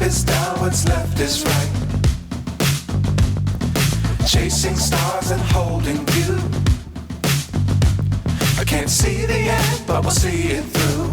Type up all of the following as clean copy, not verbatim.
is down, what's left is right. Chasing stars and holding you. I can't see the end, but we'll see it through.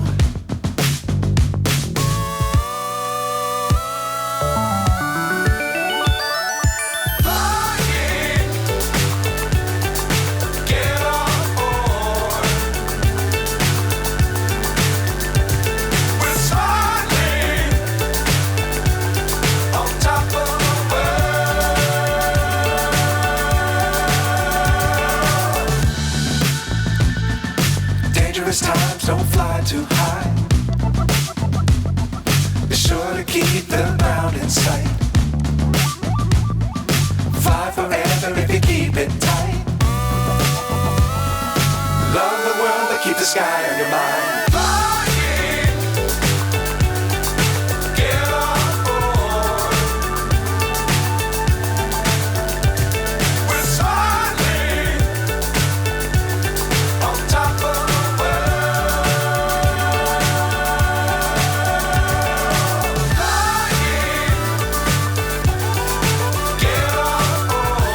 Times don't fly too high. Be sure to keep the ground in sight. Fly forever if you keep it tight. Love the world, but keep the sky on your mind.